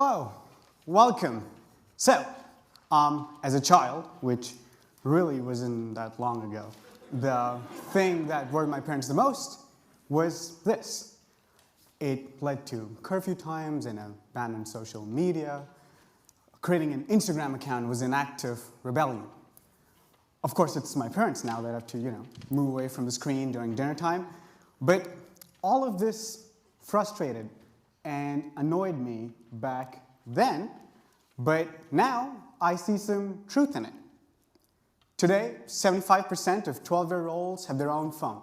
Oh, welcome. So, as a child, which really wasn't that long ago, the thing that worried my parents the most was this. It led to curfew times and a ban on social media. Creating an Instagram account was an act of rebellion. Of course, it's my parents now that have to, move away from the screen during dinner time. But all of this frustrated and annoyed me back then, but now I see some truth in it. Today, 75% of 12-year-olds have their own phone.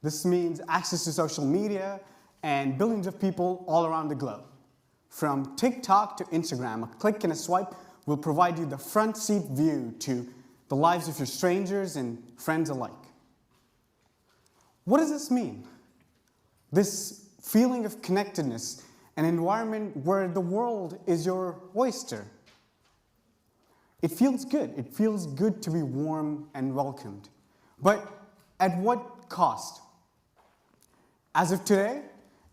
This means access to social media and billions of people all around the globe. From TikTok to Instagram, a click and a swipe will provide you the front seat view to the lives of your strangers and friends alike. What does this mean? This feeling of connectedness, an environment where the world is your oyster. It feels good. It feels good to be warm and welcomed. But at what cost? As of today,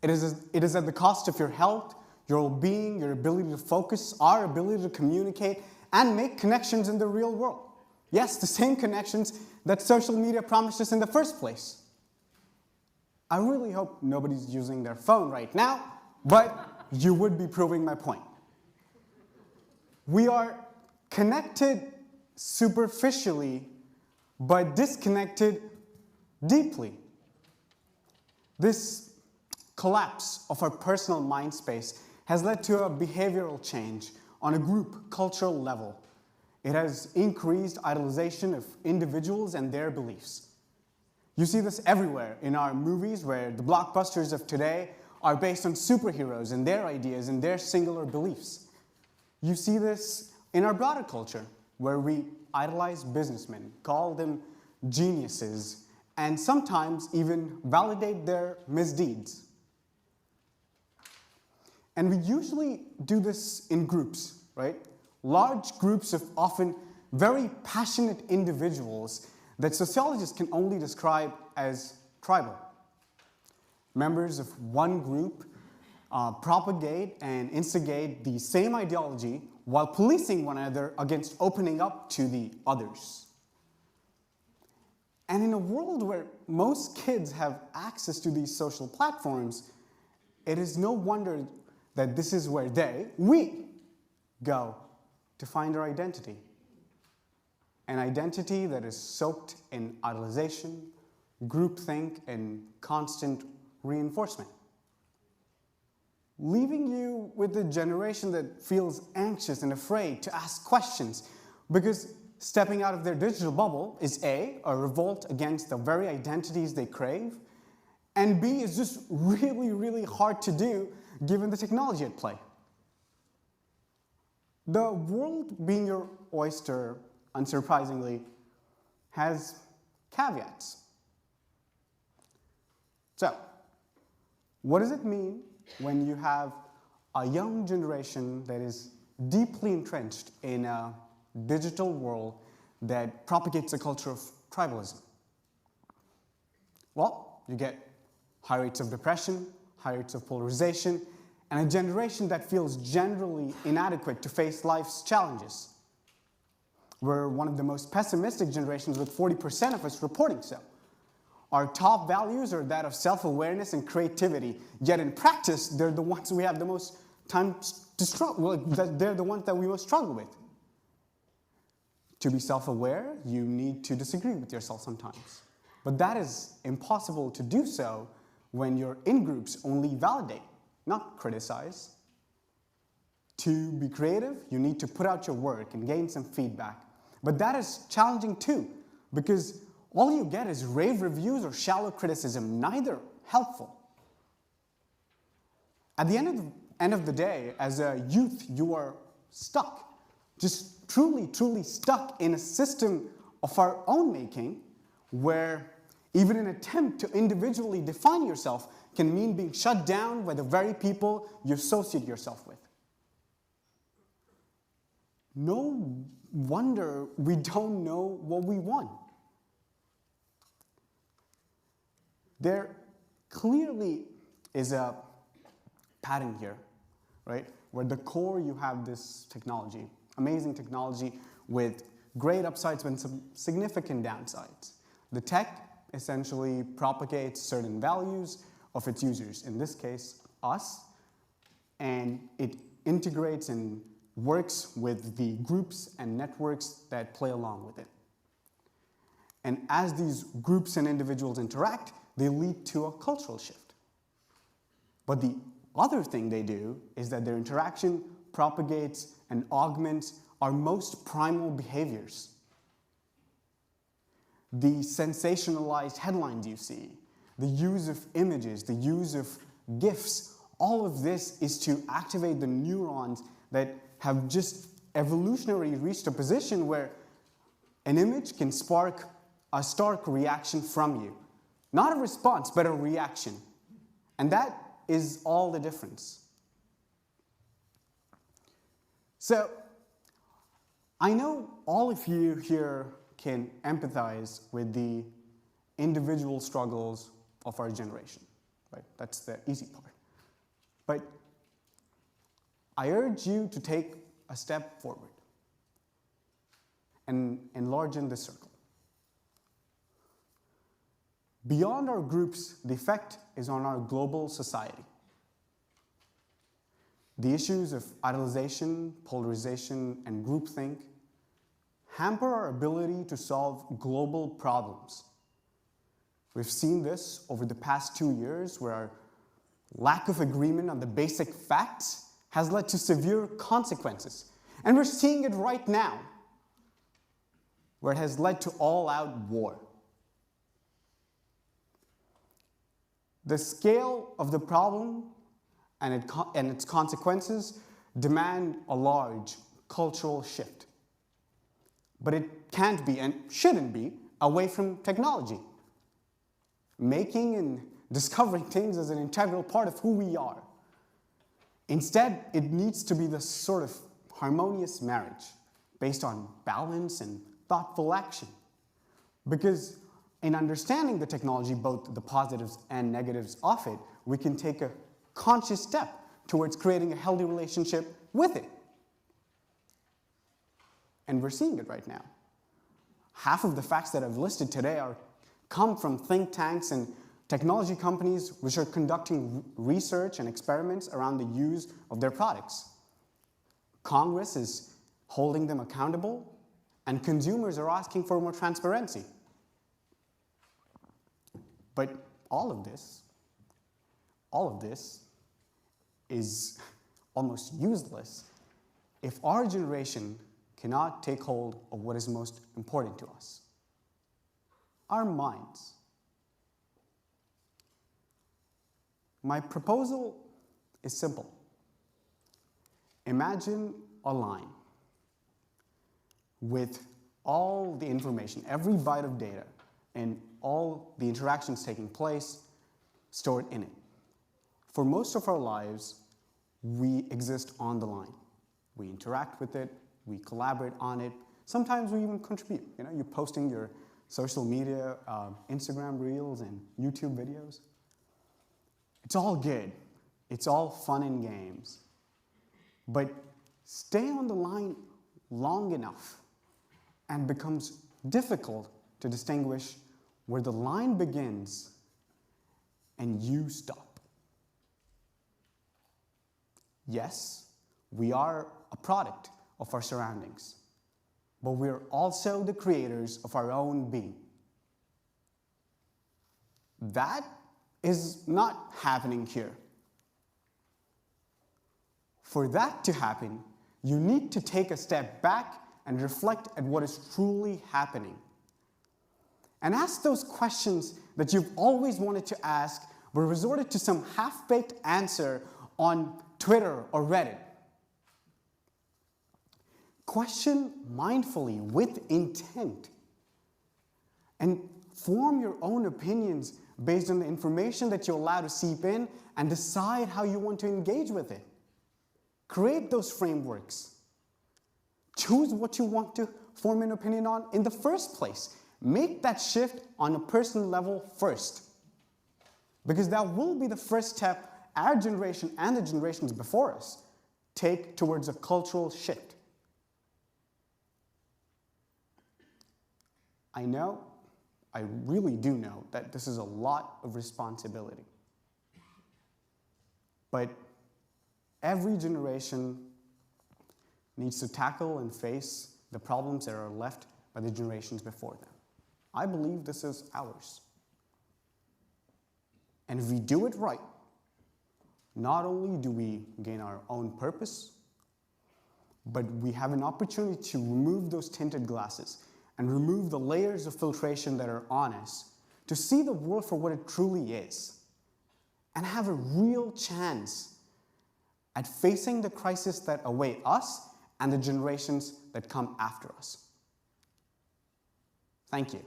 it is at the cost of your health, your well-being, your ability to focus, our ability to communicate and make connections in the real world. Yes, the same connections that social media promised us in the first place. I really hope nobody's using their phone right now, but you would be proving my point. We are connected superficially, but disconnected deeply. This collapse of our personal mind space has led to a behavioral change on a group cultural level. It has increased idolization of individuals and their beliefs. You see this everywhere in our movies where the blockbusters of today are based on superheroes and their ideas and their singular beliefs. You see this in our broader culture where we idolize businessmen, call them geniuses, and sometimes even validate their misdeeds. And we usually do this in groups, right? Large groups of often very passionate individuals that sociologists can only describe as tribal. Members of one group propagate and instigate the same ideology while policing one another against opening up to the others. And in a world where most kids have access to these social platforms, it is no wonder that this is where we go to find our identity. An identity that is soaked in idolization, groupthink, and constant reinforcement. Leaving you with a generation that feels anxious and afraid to ask questions because stepping out of their digital bubble is A, a revolt against the very identities they crave, and B, is just really, really hard to do given the technology at play. The world being your oyster, unsurprisingly, has caveats. So, what does it mean when you have a young generation that is deeply entrenched in a digital world that propagates a culture of tribalism? Well, you get high rates of depression, high rates of polarization, and a generation that feels generally inadequate to face life's challenges. We're one of the most pessimistic generations with 40% of us reporting so. Our top values are that of self-awareness and creativity, yet in practice, they're the ones we have the most time to struggle with. They're the ones that we most struggle with. To be self-aware, you need to disagree with yourself sometimes. But that is impossible to do so when your in-groups only validate, not criticize. To be creative, you need to put out your work and gain some feedback. But that is challenging too, because all you get is rave reviews or shallow criticism, neither helpful. At the end of the day, as a youth, you are stuck, just truly, truly stuck in a system of our own making, where even an attempt to individually define yourself can mean being shut down by the very people you associate yourself with. No wonder we don't know what we want. There clearly is a pattern here, right? where the core you have this technology, amazing technology with great upsides and some significant downsides. The tech essentially propagates certain values of its users, in this case, us, and it integrates and works with the groups and networks that play along with it. And as these groups and individuals interact, they lead to a cultural shift. But the other thing they do is that their interaction propagates and augments our most primal behaviors. The sensationalized headlines you see, the use of images, the use of GIFs, all of this is to activate the neurons that have just evolutionarily reached a position where an image can spark a stark reaction from you. Not a response, but a reaction. And that is all the difference. So, I know all of you here can empathize with the individual struggles of our generation, right? That's the easy part. But I urge you to take a step forward and enlarge in this circle. Beyond our groups, the effect is on our global society. The issues of idolization, polarization, and groupthink hamper our ability to solve global problems. We've seen this over the past 2 years, where our lack of agreement on the basic facts has led to severe consequences. And we're seeing it right now, where it has led to all-out war. The scale of the problem and its consequences demand a large cultural shift. But it can't be and shouldn't be away from technology. Making and discovering things is an integral part of who we are. Instead, it needs to be this sort of harmonious marriage based on balance and thoughtful action. Because in understanding the technology, both the positives and negatives of it, we can take a conscious step towards creating a healthy relationship with it. And we're seeing it right now. Half of the facts that I've listed today come from think tanks and technology companies which are conducting research and experiments around the use of their products. Congress is holding them accountable, and consumers are asking for more transparency. But all of this is almost useless if our generation cannot take hold of what is most important to us: our minds. My proposal is simple. Imagine a line with all the information, every byte of data, and all the interactions taking place stored in it. For most of our lives, we exist on the line. We interact with it, we collaborate on it, sometimes we even contribute. You're posting your social media, Instagram reels and YouTube videos. It's all good. It's all fun and games. But stay on the line long enough and it becomes difficult to distinguish where the line begins and you stop. Yes, we are a product of our surroundings, but we're also the creators of our own being. That is not happening here. For that to happen, you need to take a step back and reflect at what is truly happening. And ask those questions that you've always wanted to ask, but resorted to some half-baked answer on Twitter or Reddit. Question mindfully with intent. And form your own opinions based on the information that you allow to seep in and decide how you want to engage with it. Create those frameworks. Choose what you want to form an opinion on in the first place. Make that shift on a personal level first. Because that will be the first step our generation and the generations before us take towards a cultural shift. I know, I really do know, that this is a lot of responsibility. But every generation needs to tackle and face the problems that are left by the generations before them. I believe this is ours. And if we do it right, not only do we gain our own purpose, but we have an opportunity to remove those tinted glasses and remove the layers of filtration that are on us to see the world for what it truly is and have a real chance at facing the crisis that await us and the generations that come after us. Thank you.